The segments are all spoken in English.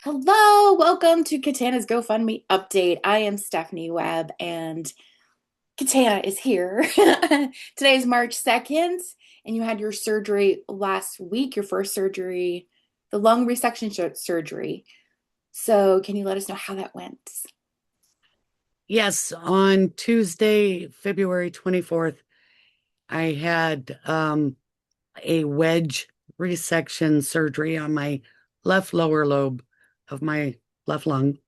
Hello, welcome to Catana's GoFundMe update. I am Stephanie Webb and Catana is here. Today is March 2nd, and you had your surgery last week, your first surgery, the lung resection surgery. So, can you let us know how that went? Yes, on Tuesday, February 24th, I had a wedge resection surgery on my left lower lobe of my left lung.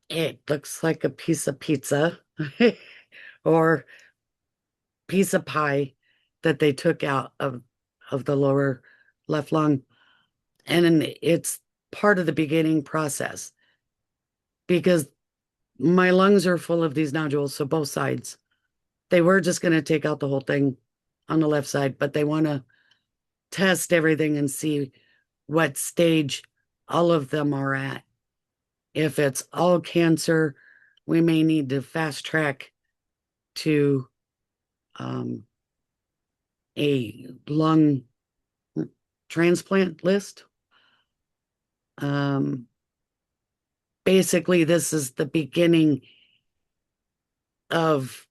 It looks like a piece of pizza or piece of pie that they took out of the lower left lung. And it's part of the beginning process because my lungs are full of these nodules, so both sides. They were just going to take out the whole thing on the left side, but they want to test everything and see what stage all of them are at. If it's all cancer, we may need to fast track to um, a lung transplant list. Um, Basically, this is the beginning of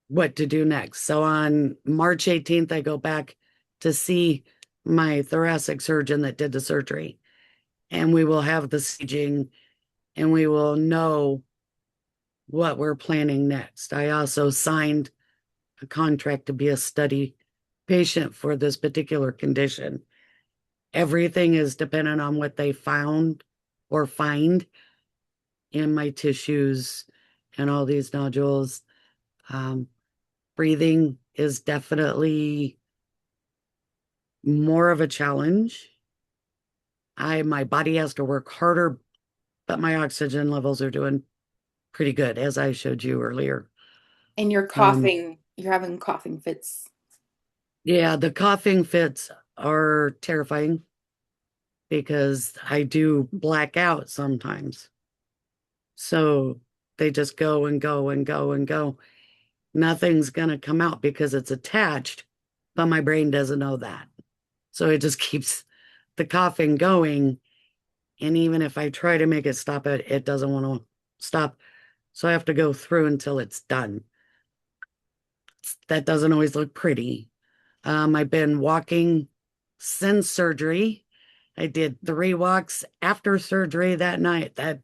what to do next. So on March 18th, I go back to see my thoracic surgeon that did the surgery, and we will have the staging and we will know what we're planning next. I also signed a contract to be a study patient for this particular condition. Everything is dependent on what they found or find in my tissues and all these nodules. Um, Breathing is definitely more of a challenge. My body has to work harder, but my oxygen levels are doing pretty good, as I showed you earlier. And you're Um, coughing, you're having coughing fits. yeah, the coughing fits are terrifying because I do black out sometimes. So they just go and go and go and go. Nothing's going to come out because it's attached, but my brain doesn't know that. So it just keeps the coughing going. And even if I try to make it stop, it doesn't want to stop. So I have to go through until it's done. That doesn't always look pretty. I've been walking since surgery. I did 3 walks after surgery that night, that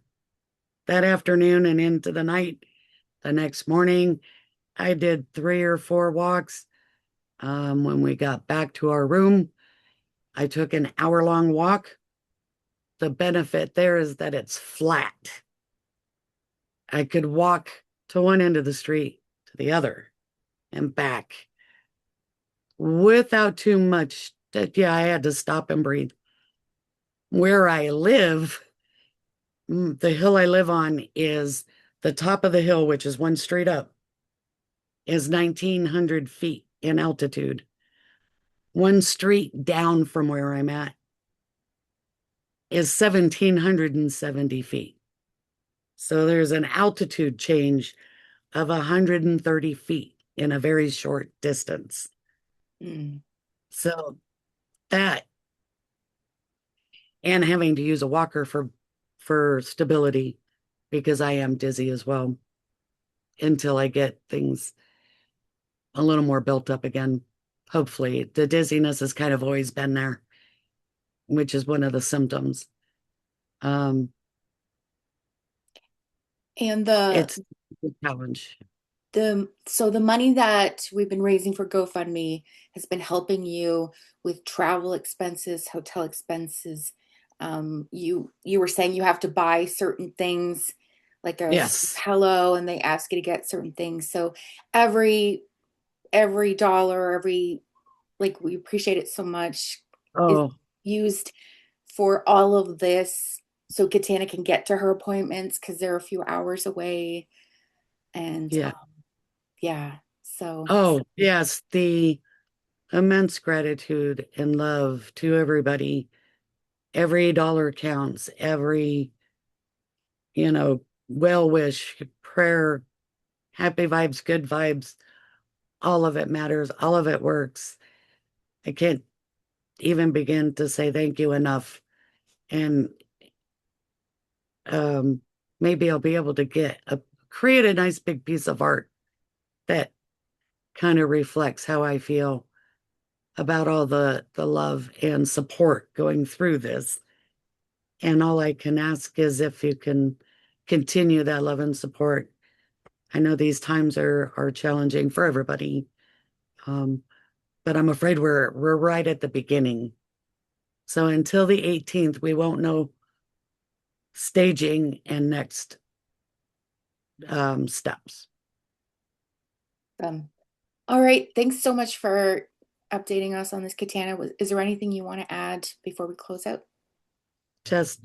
afternoon and into the night. The next morning, I did 3 or 4 walks. When we got back to our room, I took an hour-long walk. The benefit there is that it's flat. I could walk to one end of the street to the other and back without too much. Yeah, I had to stop and breathe. Where I live, the hill I live on is the top of the hill, which is one straight up, is 1,900 feet in altitude. One street down from where I'm at is 1,770 feet. So there's an altitude change of 130 feet in a very short distance. Mm. So that and having to use a walker for stability because I am dizzy as well until I get things a little more built up again. Hopefully, the dizziness has kind of always been there, which is one of the symptoms. Um, And it's a challenge. the money that we've been raising for GoFundMe has been helping you with travel expenses, hotel expenses. You were saying you have to buy certain things like a Yes. pillow, and they ask you to get certain things. So every every dollar, every like we appreciate it so much is Oh, used for all of this so Katana can get to her appointments because they're a few hours away. And yeah. yeah, so Oh, yes. The immense gratitude and love to everybody. Every dollar counts. Every, you know, well wish, prayer, happy vibes, good vibes, all of it matters. All of it works. I can't even begin to say thank you enough. And um, maybe I'll be able to create a nice big piece of art that kind of reflects how I feel about all the love and support going through this. And all I can ask is if you can continue that love and support. I know these times are challenging for everybody, um, but I'm afraid we're right at the beginning. So until the 18th, we won't know staging and next steps. Um, all right. Thanks so much for updating us on this, Katana. Is there anything you want to add before we close out? Just,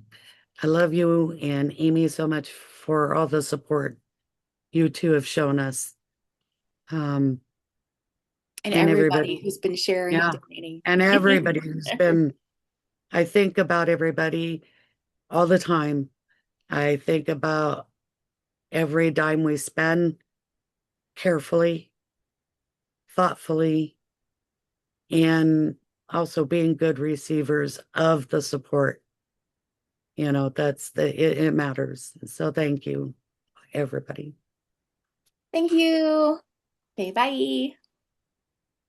I love you and Amy so much for all the support you two have shown us. Um, And and everybody, everybody who's been sharing and yeah, donating. and everybody who's been, I think about everybody all the time. I think about every dime we spend carefully, thoughtfully, and also being good receivers of the support. It matters. So thank you, everybody. Thank you. Okay, bye.